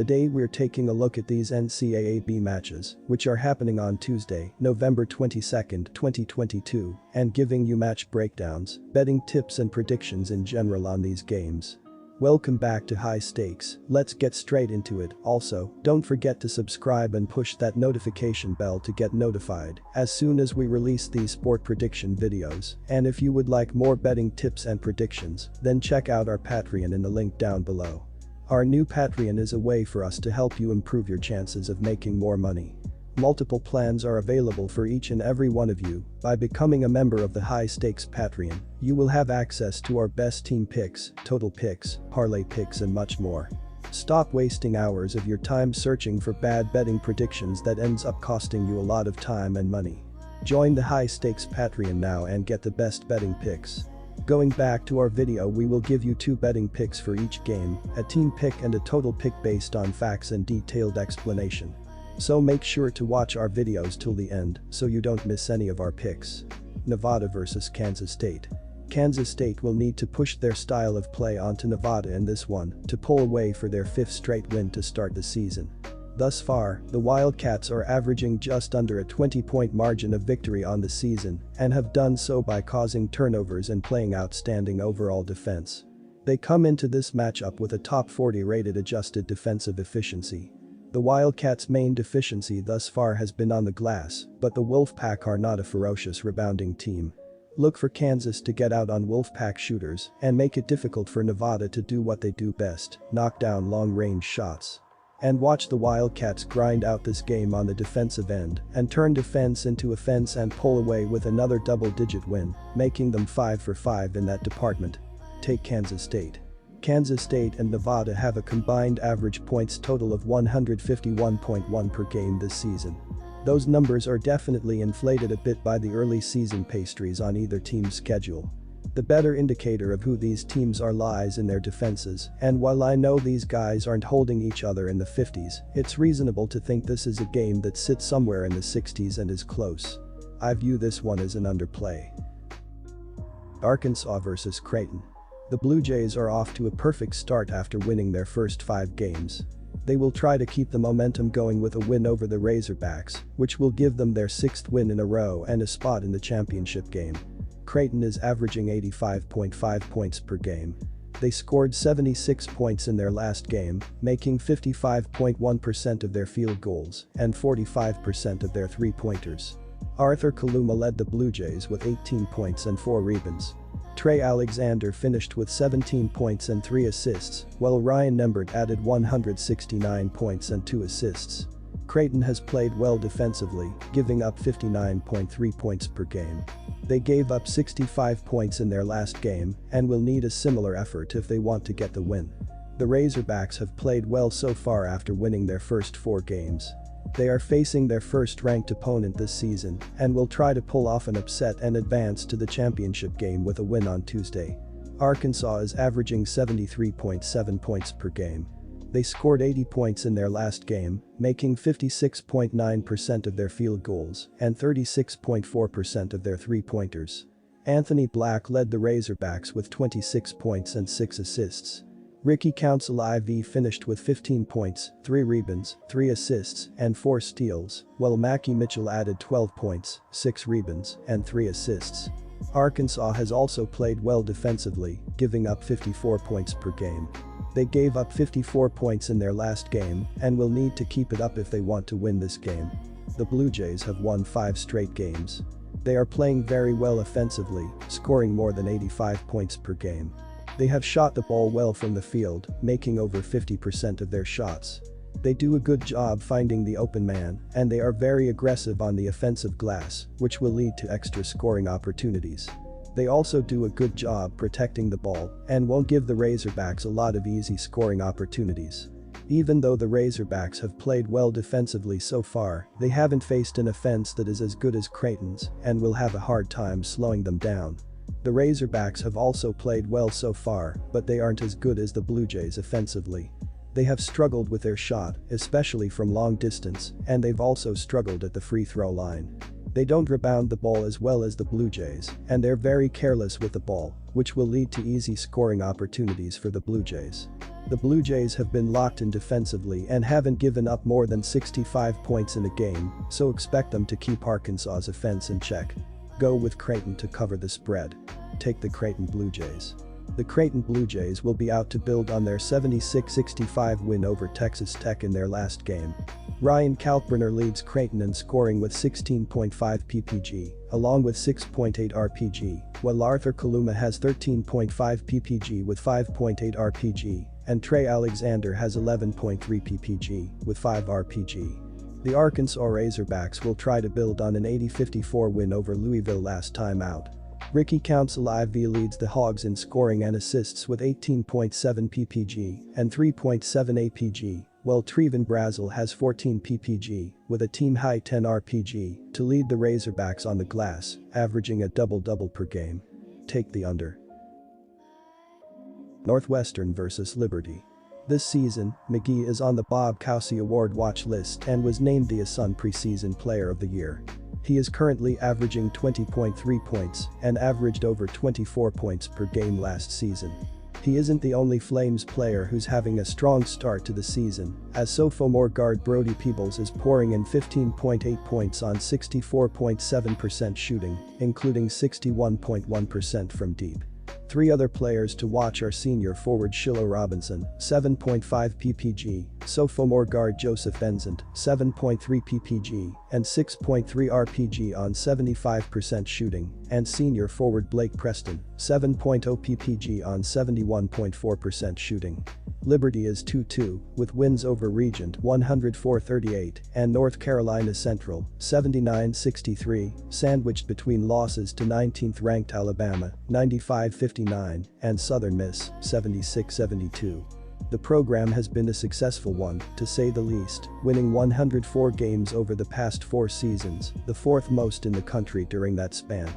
Today we're taking a look at these NCAAB matches, which are happening on Tuesday, November 22, 2022, and giving you match breakdowns, betting tips and predictions in general on these games. Welcome back to High Stakes, let's get straight into it. Also, don't forget to subscribe and push that notification bell to get notified as soon as we release these sport prediction videos. And if you would like more betting tips and predictions, then check out our Patreon in the link down below. Our new Patreon is a way for us to help you improve your chances of making more money. Multiple plans are available for each and every one of you. By becoming a member of the High Stakes Patreon, you will have access to our best team picks, total picks, parlay picks and much more. Stop wasting hours of your time searching for bad betting predictions that ends up costing you a lot of time and money. Join the High Stakes Patreon now and get the best betting picks. Going back to our video, we will give you 2 betting picks for each game, a team pick and a total pick based on facts and detailed explanation. So make sure to watch our videos till the end so you don't miss any of our picks. Nevada vs Kansas State. Kansas State will need to push their style of play onto Nevada in this one to pull away for their 5th straight win to start the season. Thus far, the Wildcats are averaging just under a 20-point margin of victory on the season and have done so by causing turnovers and playing outstanding overall defense. They come into this matchup with a top 40 rated adjusted defensive efficiency. The Wildcats' main deficiency thus far has been on the glass, but the Wolfpack are not a ferocious rebounding team. Look for Kansas to get out on Wolfpack shooters and make it difficult for Nevada to do what they do best, knock down long-range shots. And watch the Wildcats grind out this game on the defensive end and turn defense into offense and pull away with another double-digit win, making them 5 for 5 in that department. Take Kansas State. Kansas State and Nevada have a combined average points total of 151.1 per game this season. Those numbers are definitely inflated a bit by the early season pastries on either team's schedule. The better indicator of who these teams are lies in their defenses, and while I know these guys aren't holding each other in the 50s, it's reasonable to think this is a game that sits somewhere in the 60s and is close. I view this one as an underplay. Arkansas vs Creighton. The Blue Jays are off to a perfect start after winning their first 5 games. They will try to keep the momentum going with a win over the Razorbacks, which will give them their 6th win in a row and a spot in the championship game. Creighton is averaging 85.5 points per game. They scored 76 points in their last game, making 55.1% of their field goals and 45% of their 3-pointers. Arthur Kaluma led the Blue Jays with 18 points and 4 rebounds. Trey Alexander finished with 17 points and 3 assists, while Ryan Nembhard added 169 points and 2 assists. Creighton has played well defensively, giving up 59.3 points per game. They gave up 65 points in their last game and will need a similar effort if they want to get the win. The Razorbacks have played well so far after winning their first 4 games. They are facing their first-ranked opponent this season and will try to pull off an upset and advance to the championship game with a win on Tuesday. Arkansas is averaging 73.7 points per game. They scored 80 points in their last game, making 56.9% of their field goals and 36.4% of their 3-pointers. Anthony Black led the Razorbacks with 26 points and 6 assists. Ricky Council IV finished with 15 points, 3 rebounds, 3 assists, and 4 steals, while Mackie Mitchell added 12 points, 6 rebounds, and 3 assists. Arkansas has also played well defensively, giving up 54 points per game. They gave up 54 points in their last game and will need to keep it up if they want to win this game. The Blue Jays have won 5 straight games. They are playing very well offensively, scoring more than 85 points per game. They have shot the ball well from the field, making over 50% of their shots. They do a good job finding the open man, and they are very aggressive on the offensive glass, which will lead to extra scoring opportunities. They also do a good job protecting the ball and won't give the Razorbacks a lot of easy scoring opportunities. Even though the Razorbacks have played well defensively so far, they haven't faced an offense that is as good as Creighton's and will have a hard time slowing them down. The Razorbacks have also played well so far, but they aren't as good as the Blue Jays offensively. They have struggled with their shot, especially from long distance, and they've also struggled at the free throw line. They don't rebound the ball as well as the Blue Jays, and they're very careless with the ball, which will lead to easy scoring opportunities for the Blue Jays. The Blue Jays have been locked in defensively and haven't given up more than 65 points in a game, so expect them to keep Arkansas's offense in check. Go with Creighton to cover the spread. Take the Creighton Blue Jays. The Creighton Blue Jays will be out to build on their 76-65 win over Texas Tech in their last game. Ryan Kalkbrenner leads Creighton in scoring with 16.5 ppg, along with 6.8 rpg, while Arthur Kaluma has 13.5 ppg with 5.8 rpg, and Trey Alexander has 11.3 ppg with 5 rpg. The Arkansas Razorbacks will try to build on an 80-54 win over Louisville last time out. Ricky Council IV leads the Hogs in scoring and assists with 18.7 ppg and 3.7 apg, while Trevin Brazel has 14 ppg with a team-high 10 rpg to lead the Razorbacks on the glass, averaging a double-double per game. Take the under. Northwestern vs Liberty. This season, McGee is on the Bob Cousy Award watch list and was named the ASUN Preseason Player of the Year. He is currently averaging 20.3 points and averaged over 24 points per game last season. He isn't the only Flames player who's having a strong start to the season, as sophomore guard Brody Peebles is pouring in 15.8 points on 64.7% shooting, including 61.1% from deep. Three other players to watch are senior forward Shiloh Robinson, 7.5 ppg, sophomore guard Joseph Benzant, 7.3 ppg, and 6.3 rpg on 75% shooting, and senior forward Blake Preston, 7.0 ppg on 71.4% shooting. Liberty is 2-2, with wins over Regent 104-38 and North Carolina Central 79-63, sandwiched between losses to 19th-ranked Alabama 95-59 and Southern Miss 76-72. The program has been a successful one, to say the least, winning 104 games over the past 4 seasons, the fourth most in the country during that span.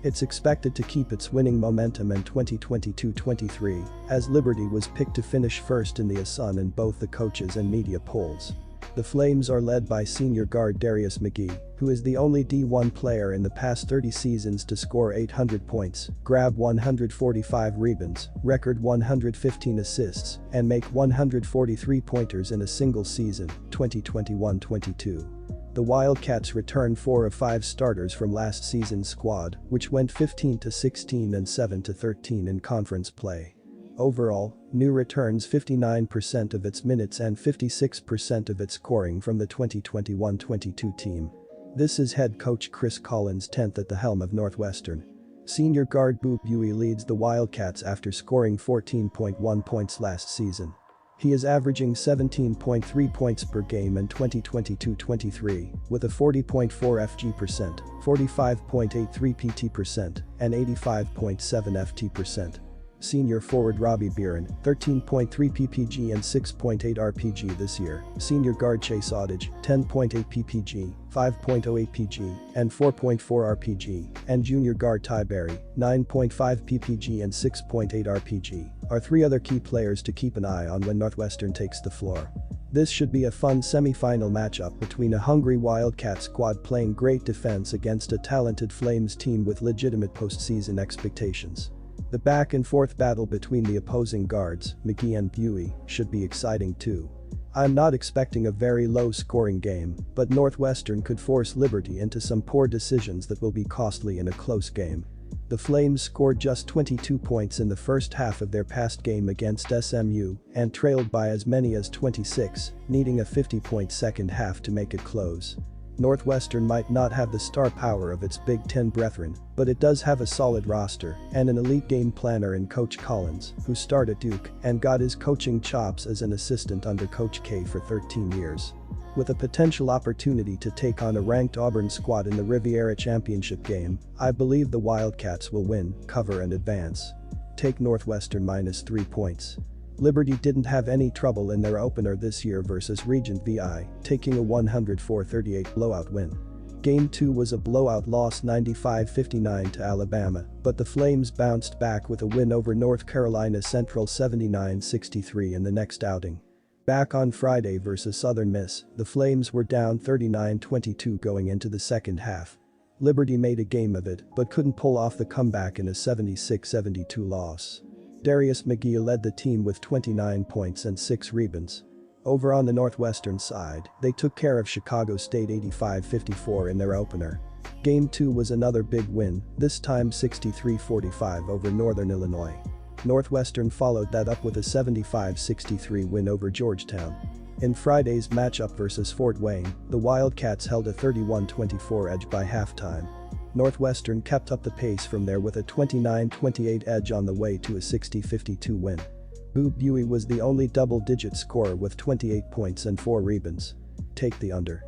It's expected to keep its winning momentum in 2022-23, as Liberty was picked to finish first in the ASUN in both the coaches and media polls. The Flames are led by senior guard Darius McGee, who is the only D1 player in the past 30 seasons to score 800 points, grab 145 rebounds, record 115 assists, and make 143 pointers in a single season, 2021-22. The Wildcats return 4 of 5 starters from last season's squad, which went 15-16 and 7-13 in conference play. Overall, New returns 59% of its minutes and 56% of its scoring from the 2021-22 team. This is head coach Chris Collins' 10th at the helm of Northwestern. Senior guard Boop Buie leads the Wildcats after scoring 14.1 points last season. He is averaging 17.3 points per game in 2022-23, with a 40.4 FG percent, 45.83 PT percent, and 85.7 FT percent. Senior forward Robbie Beeran, 13.3 ppg and 6.8 rpg this year. Senior guard Chase Audage, 10.8 ppg, 5.0 apg, and 4.4 rpg, and junior guard Ty Berry, 9.5 ppg and 6.8 rpg, are 3 other key players to keep an eye on when Northwestern takes the floor. This should be a fun semi-final matchup between a hungry Wildcat squad playing great defense against a talented Flames team with legitimate postseason expectations. The back-and-forth battle between the opposing guards, McGee and Buie, should be exciting too. I'm not expecting a very low-scoring game, but Northwestern could force Liberty into some poor decisions that will be costly in a close game. The Flames scored just 22 points in the first half of their past game against SMU and trailed by as many as 26, needing a 50-point second half to make it close. Northwestern might not have the star power of its Big Ten brethren, but it does have a solid roster and an elite game planner in Coach Collins, who starred at Duke and got his coaching chops as an assistant under Coach K for 13 years. With a potential opportunity to take on a ranked Auburn squad in the Riviera Championship game, I believe the Wildcats will win, cover and advance. Take Northwestern -3 points. Liberty didn't have any trouble in their opener this year versus Regent VI, taking a 104-38 blowout win. Game 2 was a blowout loss 95-59 to Alabama, but the Flames bounced back with a win over North Carolina Central 79-63 in the next outing. Back on Friday versus Southern Miss, the Flames were down 39-22 going into the second half. Liberty made a game of it but couldn't pull off the comeback in a 76-72 loss. Darius McGee led the team with 29 points and 6 rebounds. Over on the Northwestern side, they took care of Chicago State 85-54 in their opener. Game 2 was another big win, this time 63-45 over Northern Illinois. Northwestern followed that up with a 75-63 win over Georgetown. In Friday's matchup versus Fort Wayne, the Wildcats held a 31-24 edge by halftime. Northwestern kept up the pace from there with a 29-28 edge on the way to a 60-52 win. Boo Buie was the only double-digit scorer with 28 points and 4 rebounds. Take the under.